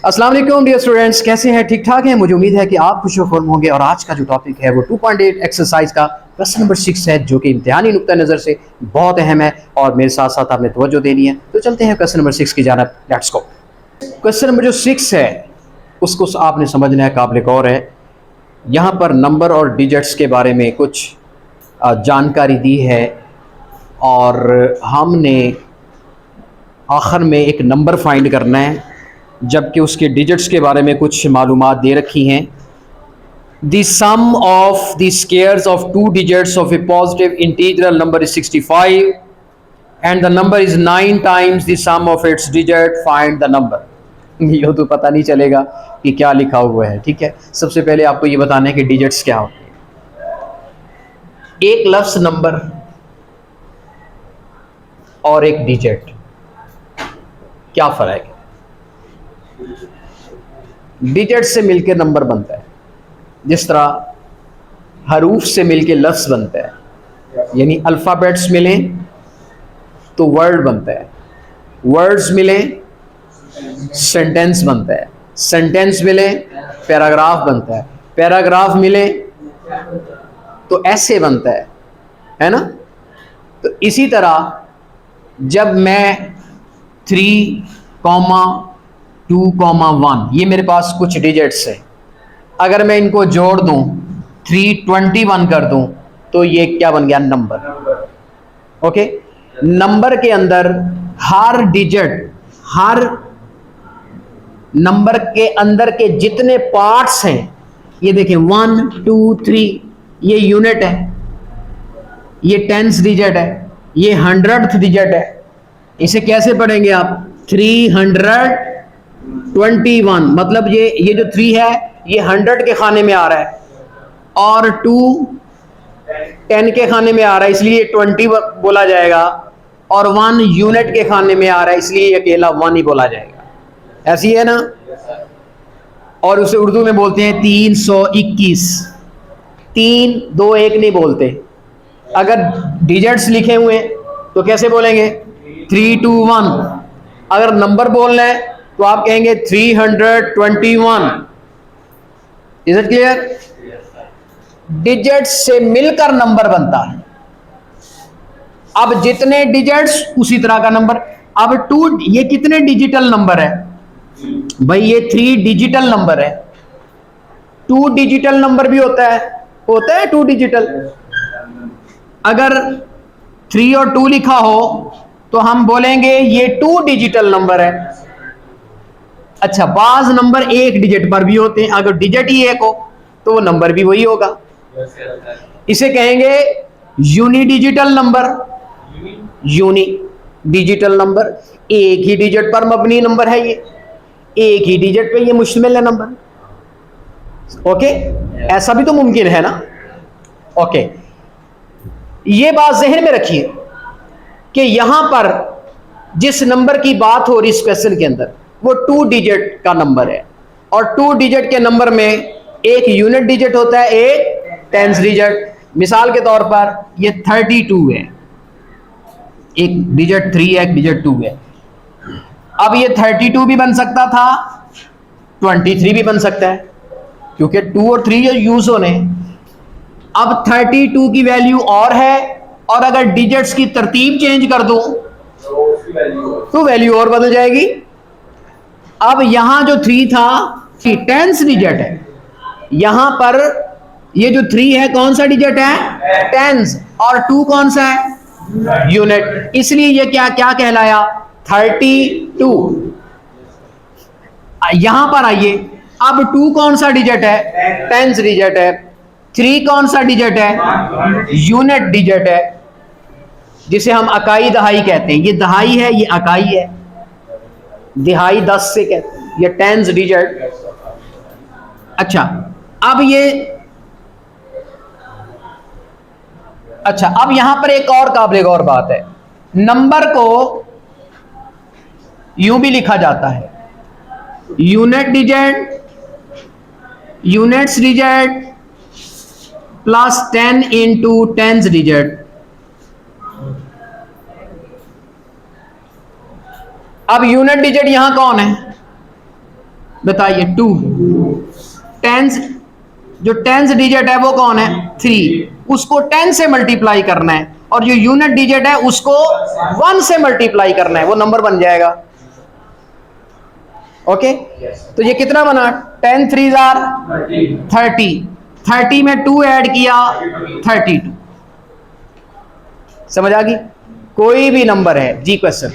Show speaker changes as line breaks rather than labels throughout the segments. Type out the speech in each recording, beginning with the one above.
अस्सलाम वालेकुम dear students, कैसे हैं? ठीक ठाक हैं? मुझे उम्मीद है कि आप खुश व होंगे। और आज का जो टॉपिक है वो 2.8 एक्सरसाइज का क्वेश्चन नंबर 6 है, जो कि इम्तिहानी नुक्ता नज़र से बहुत अहम है और मेरे साथ साथ आपने तवज्जो देनी है। तो चलते हैं क्वेश्चन नंबर 6 की जानब। Let's go. क्वेश्चन नंबर जो 6 है उसको आपने समझना है, काबिल गौर है। यहाँ पर नंबर और डिजिट्स के बारे में कुछ जानकारी दी है और हमने आखिर में एक नंबर फाइंड करना है, जबकि उसके डिजिट्स के बारे में कुछ मालूमात दे रखी हैं। The sum of the squares of 2 digits of a positive integral number is 65 and the number is 9 times the sum of its digit, find the number. ये तो पता नहीं चलेगा कि क्या लिखा हुआ है। ठीक है, सबसे पहले आपको ये बताना है कि डिजिट्स क्या होते हैं। एक लफ्ज नंबर और एक डिजिट, क्या फर्क है? डिजिट से मिलकर नंबर बनता है, जिस तरह हरूफ से मिलकर लफ्ज बनता है, यानी अल्फ़ाबेट्स मिलें तो वर्ड बनता है, वर्ड्स मिलें सेंटेंस बनता है, सेंटेंस मिले पैराग्राफ बनता है, पैराग्राफ मिले तो ऐसे बनता है ना। तो इसी तरह जब मैं 3,2,1 ये मेरे पास कुछ डिजिट्स है, अगर मैं इनको जोड़ दूं 321 कर दूं तो ये क्या बन गया? नंबर। ओके, नंबर के अंदर हर डिजिट, हर नंबर के अंदर के जितने पार्ट्स हैं, ये देखें 1 2 3, ये यूनिट है, ये टेंस डिजिट है, ये 100th डिजिट है। इसे कैसे पढ़ेंगे आप? 321, मतलब ये जो 3 है ये 100 के खाने में आ रहा है और 2 10 के खाने में आ रहा है, इसलिए 20 बोला जाएगा, और 1 यूनिट के खाने में आ रहा है, इसलिए अकेला 1 ही बोला जाएगा। ऐसी है ना। और उसे उर्दू में बोलते हैं 321। 3 2 1 नहीं बोलते। अगर डिजिट्स लिखे हुए तो कैसे बोलेंगे? 321। अगर नंबर बोलना है तो आप कहेंगे 321। Is it clear? डिजिट्स से मिलकर नंबर बनता है। अब जितने डिजिट्स उसी तरह का नंबर। अब 2, ये कितने डिजिटल नंबर है भाई? ये 3 डिजिटल नंबर है। 2 डिजिटल नंबर भी होता है 2 डिजिटल। अगर 3 और 2 लिखा हो तो हम बोलेंगे ये 2 डिजिटल नंबर है। अच्छा, बाज नंबर 1 डिजिट पर भी होते हैं, अगर डिजिट ही एक हो तो वो नंबर भी वही होगा। इसे कहेंगे uni digital number. Uni digital number, एक ही डिजिट पर मबनी नंबर है, ये एक ही डिजिट पे ये मुश्तमिल है नंबर। ओके, ऐसा भी तो मुमकिन है ना। ओके, ये बात जहन में रखिए कि यहां पर जिस नंबर की बात हो रही इस क्वेश्चन के अंदर वो 2 डिजिट का नंबर है, और 2 डिजिट के नंबर में एक यूनिट डिजिट होता है, एक टेंस डिजिट। मिसाल के तौर पर ये 32 है, एक डिजिट 3 है, एक डिजिट 2 है। अब ये 32 भी बन सकता था, 23 भी बन सकता है, क्योंकि 2 और 3 यूज होने। अब 32 की वैल्यू और है, और अगर डिजिट्स की तरतीब चेंज कर दूं तो वैल्यू और बदल जाएगी। अब यहां जो 3 था टेंस डिजिट है, यहां पर ये जो 3 है कौन सा डिजिट है? टेंस। और 2 कौन सा है? यूनिट। इसलिए ये क्या क्या कहलाया? 32। यहां पर आइए, अब 2 कौन सा डिजिट है? टेंस डिजिट है। 3 कौन सा डिजिट है? यूनिट डिजिट है, जिसे हम अकाई दहाई कहते हैं। ये दहाई है, ये अकाई है। दिहाई 10 से कहते हैं, ये टेंस डिजिट। अच्छा, अब अब यहां पर एक और काबिल गौर बात है। नंबर को यूं भी लिखा जाता है, unit digit, units digit plus 10 into tens digit. अब यूनिट डिजिट यहां कौन है? बताइए 2। टेंस, जो टेंस डिजिट है वो कौन है? 3, उसको 10 से मल्टीप्लाई करना है, और जो यूनिट डिजिट है उसको 1 से मल्टीप्लाई करना है, वो नंबर बन जाएगा। ओके, तो ये कितना बना? 10 3 30, 30 में 2 ऐड किया 32। समझ आ गई? कोई भी नंबर है जी। क्वेश्चन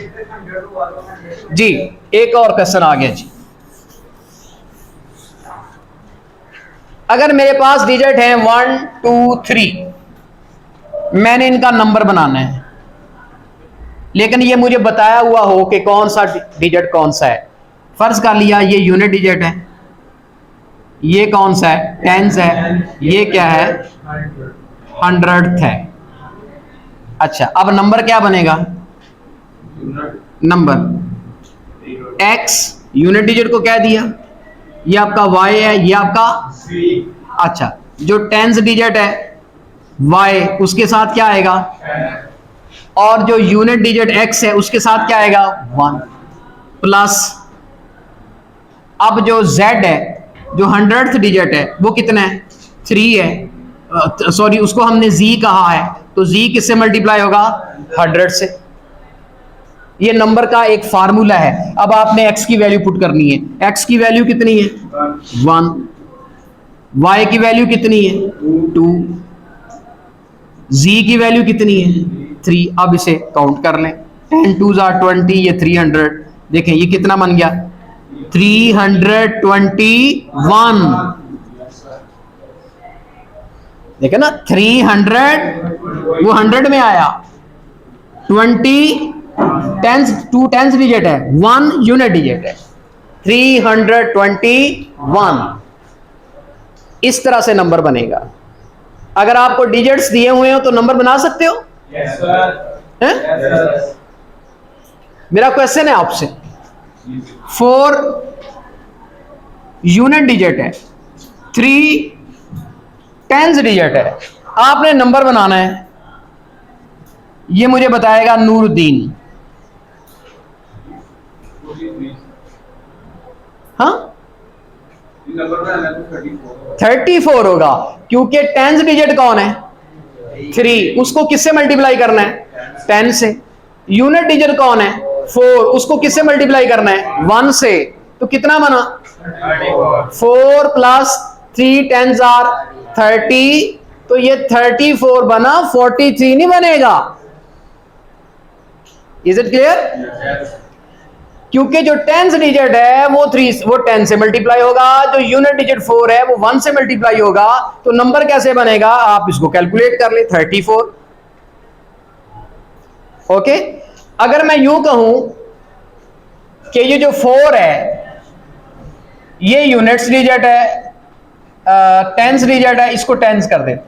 जी, एक और क्वेश्चन आ गया जी। अगर मेरे पास डिजिट है 1 2 3, मैंने इनका नंबर बनाना है, लेकिन ये मुझे बताया हुआ हो कि कौन सा डिजिट कौन सा है। फर्ज कर लिया ये यूनिट डिजिट है, ये कौन सा है? टेंस है, ये क्या है? 100th है। अच्छा, अब नंबर क्या बनेगा? नंबर x यूनिट डिजिट को कह दिया, ये आपका y है, ये आपका अच्छा, जो टेंस डिजिट है y, उसके साथ क्या आएगा? और जो यूनिट डिजिट x है उसके साथ क्या आएगा? 1 प्लस, अब जो z है, जो 100th डिजिट है वो कितना है? 3 है। सॉरी, उसको हमने z कहा है, तो z किससे मल्टीप्लाई होगा? 100 से। ये नंबर का एक फार्मूला है। अब आपने x की वैल्यू पुट करनी है। x की वैल्यू कितनी है? 1। y की वैल्यू कितनी है? 2। z की वैल्यू कितनी है? 3। अब इसे काउंट कर लें। 10 2 20, ये 300। देखें ये कितना बन गया? 321। देखे ना, 300 वो 100 में आया, 20 2 टेंस डिजिट है, 1 यूनिट डिजिट है, 321। इस तरह से नंबर बनेगा। अगर आपको डिजिट्स दिए हुए हो तो नंबर बना सकते हो?
Yes, sir.
हैं?
Yes,
मेरा क्वेश्चन है आपसे, 4 यूनिट डिजिट है, 3 टेंस डिजिट है, आपने नंबर बनाना है। ये मुझे बताएगा नूरुद्दीन। हाँ,
नंबर में
34 होगा, क्योंकि टेंस डिजिट कौन है? 3, उसको किससे मल्टीप्लाई करना है? 10 से। यूनिट डिजिट कौन है? 4, उसको किससे मल्टीप्लाई करना है? 1 से। तो कितना बना? 4 प्लस 3 10 30, तो ये 34 बना, 43 नहीं बनेगा। Is it clear? क्योंकि जो टेंस डिजिट है वो 10 से मल्टीप्लाई होगा, जो यूनिट डिजिट 4 है वो 1 से मल्टीप्लाई होगा। तो नंबर कैसे बनेगा? आप इसको कैलकुलेट कर ले, 34। ओके, अगर मैं यूं कहूं कि ये जो 4 है ये यूनिट्स डिजिट है, टेंस डिजिट है, इसको टेंस कर देते हैं,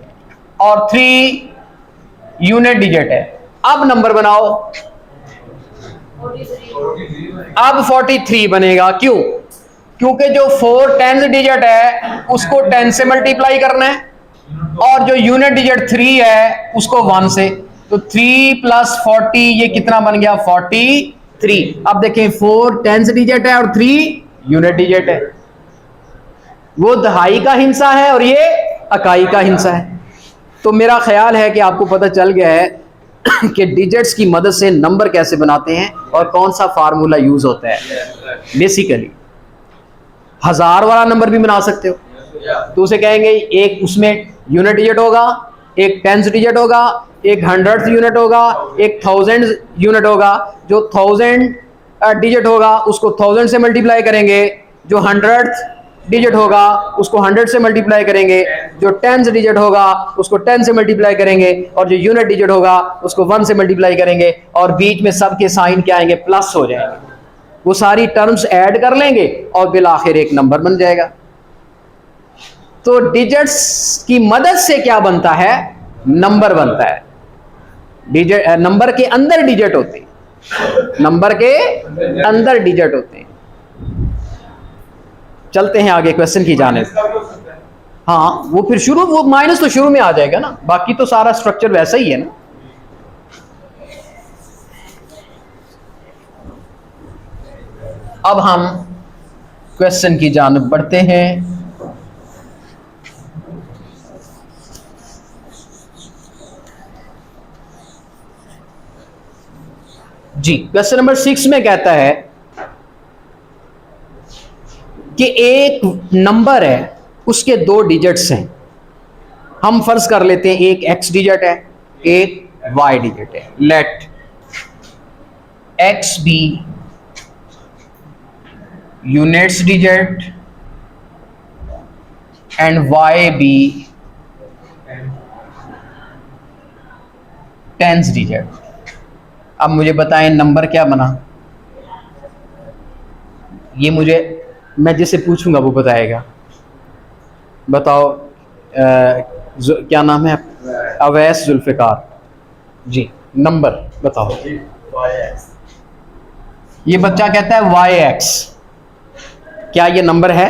और 3 यूनिट डिजिट है। अब नंबर बनाओ। अब 43 बनेगा। क्यों? क्योंकि जो 4 टेंस डिजिट है उसको 10 से मल्टीप्लाई करना है, और जो यूनिट डिजिट 3 है उसको 1 से। तो 3 प्लस 40, ये कितना बन गया? 43। अब देखें, 4 टेंस डिजिट है और 3 यूनिट डिजिट है। वो दहाई का हिस्सा है और ये इकाई का हिस्सा है। तो मेरा ख्याल है कि आपको पता चल गया है कि डिजिट्स की मदद से नंबर कैसे बनाते हैं और कौन सा फार्मूला यूज होता है। बेसिकली 1000 वाला नंबर भी बना सकते हो। तो उसे कहेंगे, एक उसमें यूनिट डिजिट होगा, एक टेंस डिजिट होगा, एक 100th यूनिट होगा, एक 1000 यूनिट होगा। जो 1000 डिजिट होगा उसको 1000 से मल्टीप्लाई करेंगे, जो 100th डिजिट होगा उसको 100 से मल्टीप्लाई करेंगे, जो टेंस डिजिट होगा उसको 10 से मल्टीप्लाई करेंगे, और जो यूनिट डिजिट होगा उसको 1 से मल्टीप्लाई करेंगे, और बीच में सबके साइन क्या आएंगे? प्लस हो जाएंगे। वो सारी टर्म्स ऐड कर लेंगे और बिल आखिर एक नंबर बन जाएगा। तो डिजिट्स की मदद से क्या बनता है? नंबर बनता है। डिजिट, नंबर के अंदर डिजिट होते हैं, नंबर के अंदर डिजिट होते हैं। चलते हैं आगे क्वेश्चन की जानिब। हाँ, वो फिर शुरू, वो माइनस तो शुरू में आ जाएगा ना, बाकी तो सारा स्ट्रक्चर वैसा ही है ना। अब हम क्वेश्चन की जानिब बढ़ते हैं। जी, क्वेश्चन नंबर 6 में कहता है कि एक नंबर है, उसके 2 डिजिट्स हैं। हम फर्ज कर लेते हैं एक x डिजिट है, एक y डिजिट है। Let x be units digit and y be tens digit. अब मुझे बताएं नंबर क्या बना। ये मैं जिसे पूछूंगा वो बताएगा। बताओ क्या नाम है? अवैस जुल्फ़िकार जी। नंबर बताओ। ये बच्चा कहता है YX। क्या ये नंबर है?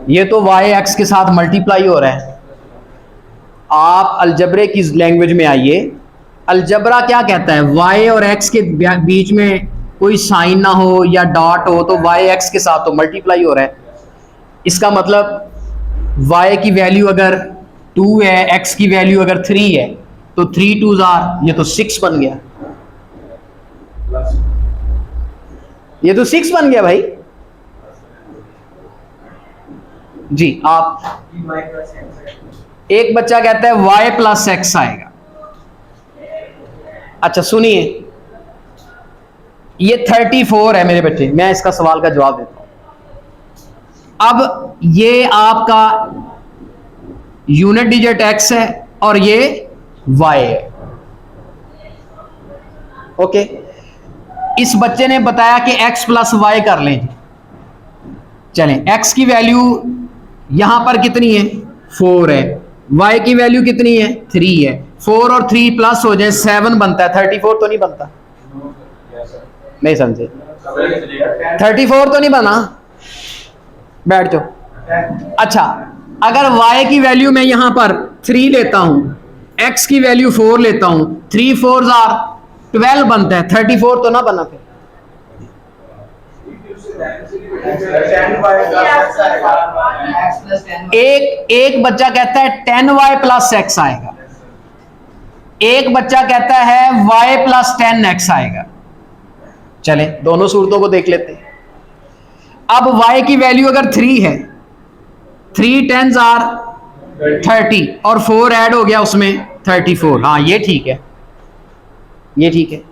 ये तो YX के साथ मल्टीप्लाई हो रहा है। आप अलजबरे की लैंग्वेज में आइए। अलजबरा क्या कहता है? y और x के बीच में कोई साइन ना हो या डॉट हो तो YX के साथ तो मल्टीप्लाई हो रहा है। इसका मतलब y की वैल्यू अगर 2 है, x की वैल्यू अगर 3 है तो 3 2s आर, ये तो 6 बन गया। ये तो 6 बन गया भाई जी। आप एक बच्चा कहता है y प्लस एक्स आएगा। अच्छा सुनिए, ये 34 है मेरे बच्चे। मैं इसका सवाल का जवाब देता हूं। अब ये आपका यूनिट डिजिट x है और ये y है। ओके, इस बच्चे ने बताया कि x प्लस वाई कर लें। चलें, x की वैल्यू यहां पर कितनी है? 4 है। y की वैल्यू कितनी है? 3 है। 4 और 3 प्लस हो जाए 7 बनता है। 34 तो नहीं बनता? नहीं समझे? 34 तो नहीं बना। बैठ जाओ। अच्छा, अगर y की वैल्यू मैं यहां पर 3 लेता हूं, x की वैल्यू 4 लेता हूं, 3 4s आर 12 बनता है। 34 तो ना बना। फिर एक बच्चा कहता है 10y प्लस एक्स आएगा, एक बच्चा कहता है y प्लस 10x आएगा। चले दोनों सूरतों को देख लेते हैं। अब y की वैल्यू अगर 3 है, 3 10s आर 30 और 4 ऐड हो गया उसमें 34। हाँ ये ठीक है, ये ठीक है,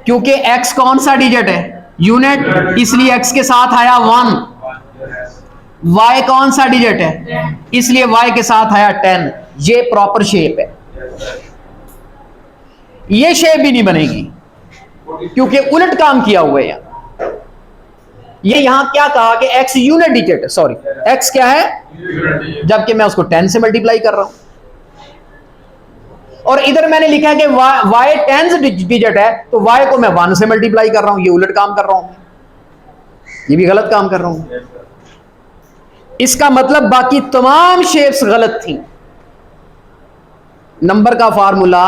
क्योंकि x कौन सा डिजिट है? यूनिट, इसलिए x के साथ आया 1। y कौन सा डिजिट है? इसलिए y के साथ आया 10। ये प्रॉपर शेप है। ये शेप भी नहीं बनेगी क्योंकि उलट काम किया हुआ है यहां। ये यहां क्या कहा कि x यूनिट डिजिट है, सॉरी x क्या है, जबकि मैं उसको 10 से मल्टीप्लाई कर रहा हूं। और इधर मैंने लिखा है कि y 10 डिजिट है तो y को मैं 1 से मल्टीप्लाई कर रहा हूं। ये उलट काम कर रहा हूं, ये भी गलत काम कर रहा हूं। इसका मतलब बाकी तमाम शेप्स गलत थी। नंबर का फार्मूला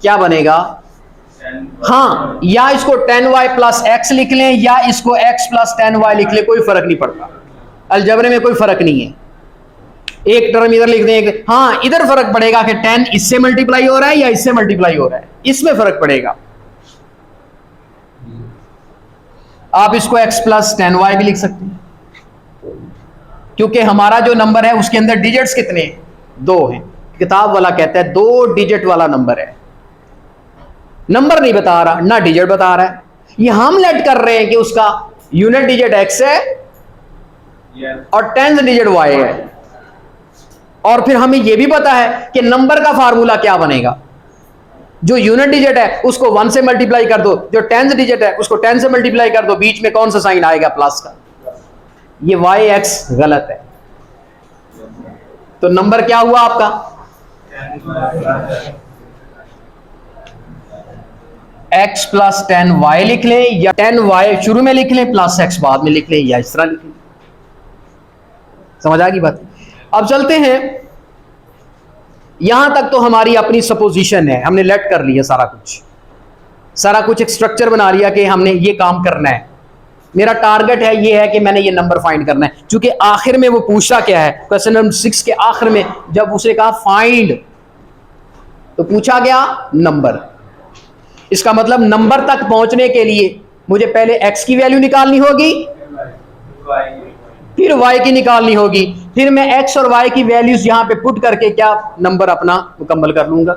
क्या बनेगा? हाँ, या इसको 10y प्लस एक्स लिख लें या इसको x प्लस 10y लिख लें, कोई फर्क नहीं पड़ता। अलजबरे में कोई फर्क नहीं है। एक टर्म इधर लिख दें, हाँ इधर फर्क पड़ेगा कि 10 इससे मल्टीप्लाई हो रहा है या इससे मल्टीप्लाई हो रहा है, इसमें फर्क पड़ेगा। आप इसको x प्लस 10y भी लिख सकते हैं क्योंकि हमारा जो नंबर है उसके अंदर डिजिट्स कितने हैं? 2 हैं। किताब वाला कहता है 2 डिजिट वाला नंबर है। नंबर नहीं बता रहा, ना डिजिट बता रहा है। ये हम लेट कर रहे हैं कि उसका यूनिट डिजिट x है और 10th डिजिट y है। और फिर हमें यह भी पता है कि नंबर का फार्मूला क्या बनेगा। जो यूनिट डिजिट है उसको 1 से मल्टीप्लाई कर दो, जो 10th डिजिट है उसको 10 से मल्टीप्लाई कर दो, बीच में कौन सा साइन आएगा? प्लस का। ये yx गलत है। तो नंबर क्या हुआ आपका? x प्लस 10y लिख लें या 10y शुरू में लिख लें प्लस x बाद में लिख लें या इस तरह लिख लें। समझ आ गई बात? अब चलते हैं, यहां तक तो हमारी अपनी सपोजिशन है, हमने लेट कर लिया सारा कुछ। सारा कुछ एक स्ट्रक्चर बना लिया कि हमने ये काम करना है, मेरा टारगेट है ये है कि मैंने ये नंबर फाइंड करना है। क्योंकि आखिर में वो पूछा क्या है, क्वेश्चन नंबर 6 के आखिर में जब उसे कहा फाइंड, तो पूछा गया नंबर। इसका मतलब नंबर तक पहुंचने के लिए मुझे पहले x की वैल्यू निकालनी होगी, फिर y की निकालनी होगी, फिर मैं x और y की वैल्यूज यहां पे पुट करके क्या नंबर अपना मुकम्मल कर लूंगा।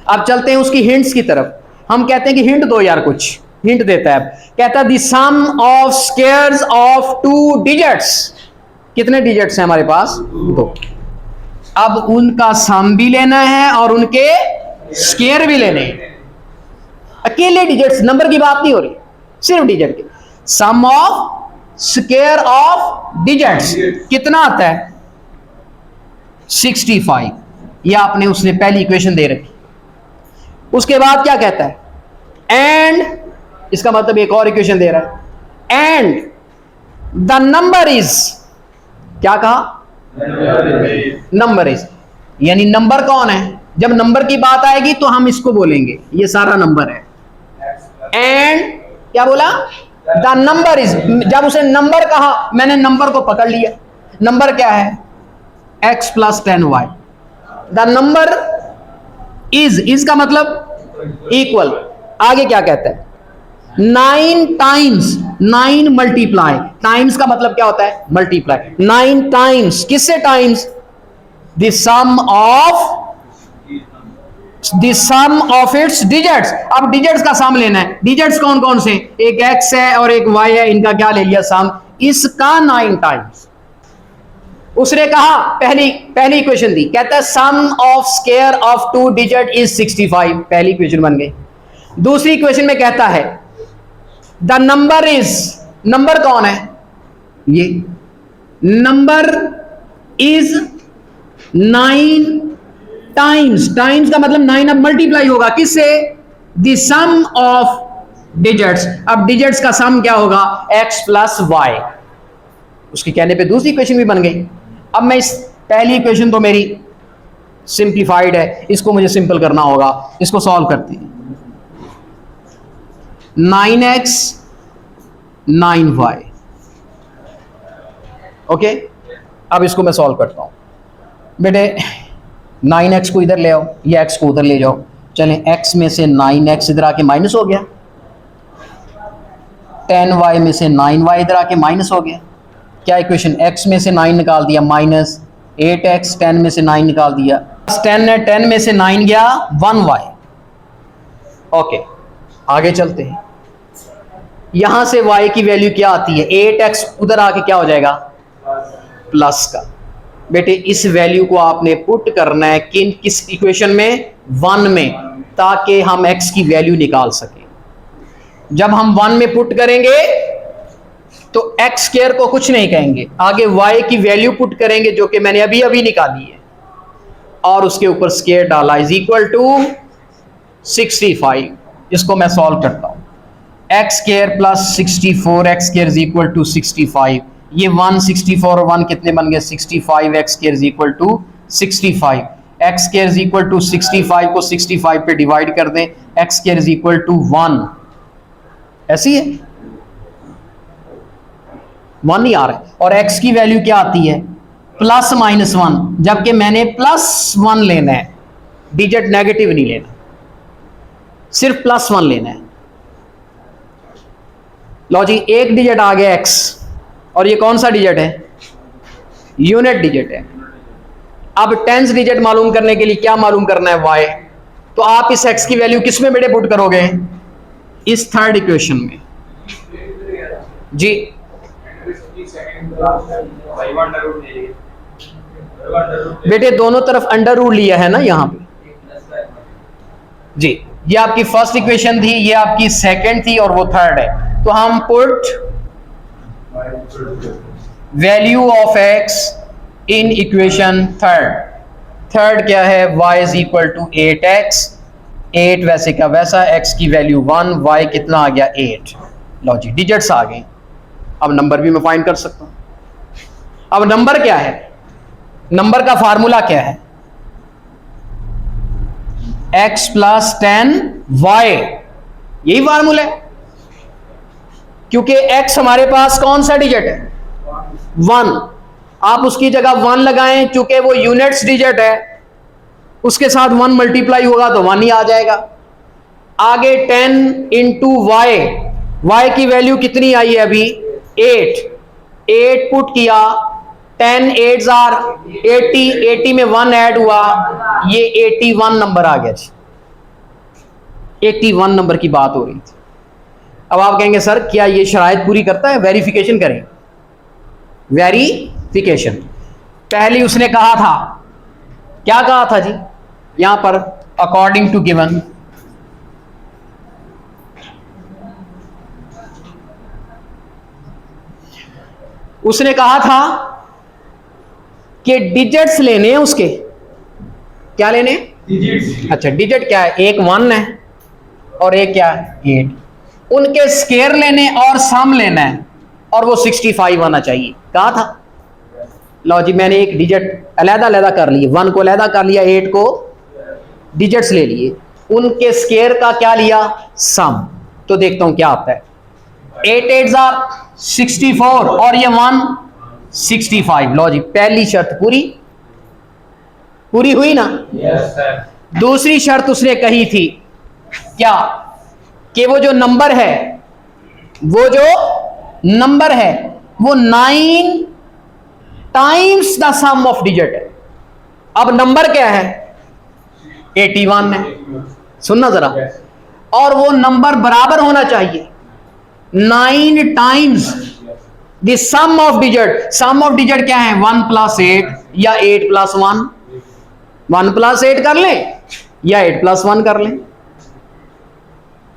अब चलते हैं उसकी हिंट्स की तरफ। हम कहते हैं कि हिंट दो यार, कुछ हिंट देता है। कहता है the sum of squares of 2 digits. कितने डिजिट्स हैं हमारे पास? 2। अब उनका सम भी लेना है और उनके स्क्वायर भी लेने हैं। अकेले डिजिट्स, नंबर की बात नहीं हो रही, सिर्फ डिजिट की। सम ऑफ स्क्वायर ऑफ डिजिट्स कितना आता है? 65। यह आपने उसने पहली इक्वेशन दे रखी। उसके बाद क्या कहता है? एंड, इसका मतलब एक और इक्वेशन दे रहा है। एंड द नंबर इज, क्या कहा? नंबर इज, यानी नंबर कौन है? जब नंबर की बात आएगी तो हम इसको बोलेंगे ये सारा नंबर है। एंड क्या बोला? The number is. जब उसे नंबर कहा, मैंने नंबर को पकड़ लिया। नंबर क्या है? x + 10y। The number is का मतलब इक्वल। आगे क्या कहता है? 9 टाइम्स, 9 मल्टीप्लाई। टाइम्स का मतलब क्या होता है? मल्टीप्लाई। 9 टाइम्स, किससे times? The sum of its digits. अब डिजिट्स का सम लेना है। डिजिट्स कौन कौन से? एक x है और एक y है, इनका क्या ले लिया? सम। इसका 9 टाइम्स। उसने कहा, पहली इक्वेशन दी, कहता है sum of square of 2 digit is 65। पहली इक्वेशन बन गई। दूसरी इक्वेशन में कहता है द नंबर इज, नंबर कौन है? ये नंबर इज 9 टाइम्स। टाइम्स का मतलब 9 अब मल्टीप्लाई होगा किससे? The sum of digits. अब डिजिट्स का सम क्या होगा? x + y। उसके कहने पे दूसरी इक्वेशन भी बन गई। अब मैं इस पहली इक्वेशन तो मेरी सिंप्लीफाइड है, इसको मुझे सिंपल करना होगा। इसको सॉल्व करते हैं। 9x 9y। ओके, अब इसको मैं सॉल्व करता हूं। बेटे 9x को इधर ले आओ, ये x को उधर ले जाओ। चलें, x में से 9x इधर आके माइनस हो गया, 10y में से 9y इधर आके माइनस हो गया। क्या इक्वेशन? x में से 9 निकाल दिया माइनस 8x, 10 में से 9 निकाल दिया 10 है, 10 में से 9 गया 1y। ओके, आगे चलते हैं। यहां से y की वैल्यू क्या आती है? 8x उधर आके क्या हो जाएगा? प्लस का। बेटे इस वैल्यू को आपने पुट करना है किस इक्वेशन में? 1 में, ताकि हम x की वैल्यू निकाल सकें। जब हम 1 में पुट करेंगे तो x स्क्वायर को कुछ नहीं कहेंगे, आगे y की वैल्यू पुट करेंगे जो कि मैंने अभी अभी निकाली है, और उसके ऊपर स्क्वायर डाला इज इक्वल टू 65। इसको मैं सॉल्व करता हूं। x² + 64 x² is equal to 65। ये 164 और 1 कितने बन गए? 65। x² is equal to 65। x² is equal to 65 को 65 पे डिवाइड कर दें, x² इज इक्वल टू 1। ऐसी है, 1 ही आ रहा है। और x की वैल्यू क्या आती है? +-1, जबकि मैंने +1 लेना है, डिजिट नेगेटिव नहीं लेना, सिर्फ +1 लेना है। लो जी, एक डिजिट आ गया x, और ये कौन सा डिजिट है? यूनिट डिजिट है। अब टेंस डिजिट मालूम करने के लिए क्या मालूम करना है? y। तो आप इस x की वैल्यू किस में बेटे पुट करोगे? इस थर्ड इक्वेशन में जी। बेटे दोनों तरफ अंडर रूट लिया है ना यहां पे जी। ये आपकी फर्स्ट इक्वेशन थी, ये आपकी सेकंड थी, और वो थर्ड है। तो हम put value of x in equation third क्या है? y is equal to 8x। 8 वैसे का वैसा, x की वैल्यू 1, y कितना आ गया? 8। लो जी, डिजिट्स आ गए। अब नंबर भी मैं फाइंड कर सकता हूं। अब नंबर क्या है? नंबर का फार्मूला क्या है? x प्लस 10y, यही फार्मूला है, क्योंकि x हमारे पास कौन सा डिजिट है? 1। आप उसकी जगह 1 लगाएं, चूंकि वो यूनिट्स डिजिट है, उसके साथ 1 मल्टीप्लाई होगा तो 1 ही आ जाएगा। आगे 10 इंटू वाई, वाई की वैल्यू कितनी आई है अभी? 8 पुट किया, 10 8s आर 80, 80 में 1 ऐड हुआ, ये 81 नंबर आ गया जी। 81 नंबर की बात हो रही थी। अब आप कहेंगे सर क्या ये शराइत पूरी करता है? वेरिफिकेशन करें, वेरिफिकेशन। पहले उसने कहा था, क्या कहा था जी यहां पर? अकॉर्डिंग टू गिवन, उसने कहा था कि डिजिट्स लेने हैं उसके। क्या लेने?
डिजिट्स।
अच्छा, डिजिट क्या है? एक 1 है और एक क्या है? 8। उनके स्केयर लेने और सम लेना है, और वो 65 आना चाहिए। कहा था। लो जी, मैंने एक डिजिट अलहदा कर लिए, 1 को अलहदा कर लिया, 8 को डिजिट्स ले लिए, उनके स्केयर का क्या लिया? सम। तो देखता हूं क्या आता है। 8 8s आर 64 और ये 1 65। लो जी, पहली शर्त पूरी हुई ना?
Yes sir.
दूसरी शर्त उसने कही थी क्या? कि वो जो नंबर है, वो 9 times the sum of digit है। अब नंबर क्या है? 81 है। सुनना जरा, और वो नंबर बराबर होना चाहिए 9 times the sum of digit. Sum of digit क्या है? 1 प्लस 8 या 8 प्लस 1। 1 प्लस 8 कर लें या 8 प्लस 1 कर लें।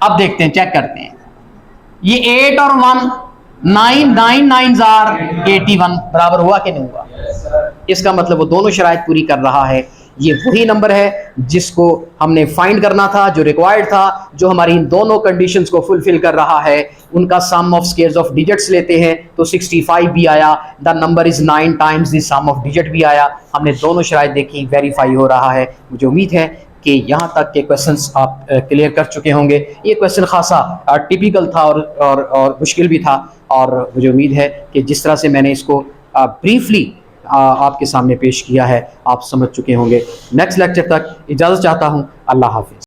अब देखते हैं, चेक करते हैं। ये 8 और 1, 9 9s आर 81, बराबर हुआ कि नहीं हुआ?
Yes sir.
इसका मतलब वो दोनों शराइत पूरी कर रहा है। ये वही नंबर है जिसको हमने फाइंड करना था, जो रिक्वायर्ड था, जो हमारी इन दोनों कंडीशंस को फुलफिल कर रहा है। उनका sum of squares of digits लेते हैं तो 65 भी आया, the number is 9 times the sum of digit भी आया। हमने दोनों शराइत देखी, वेरीफाई हो रहा है। मुझे उम्मीद है कि यहाँ तक के क्वेश्चंस आप क्लियर कर चुके होंगे। ये क्वेश्चन खासा टिपिकल था और मुश्किल भी था, और मुझे उम्मीद है कि जिस तरह से मैंने इसको ब्रीफली आपके सामने पेश किया है, आप समझ चुके होंगे। नेक्स्ट लेक्चर तक इजाज़त चाहता हूँ। अल्लाह हाफिज़।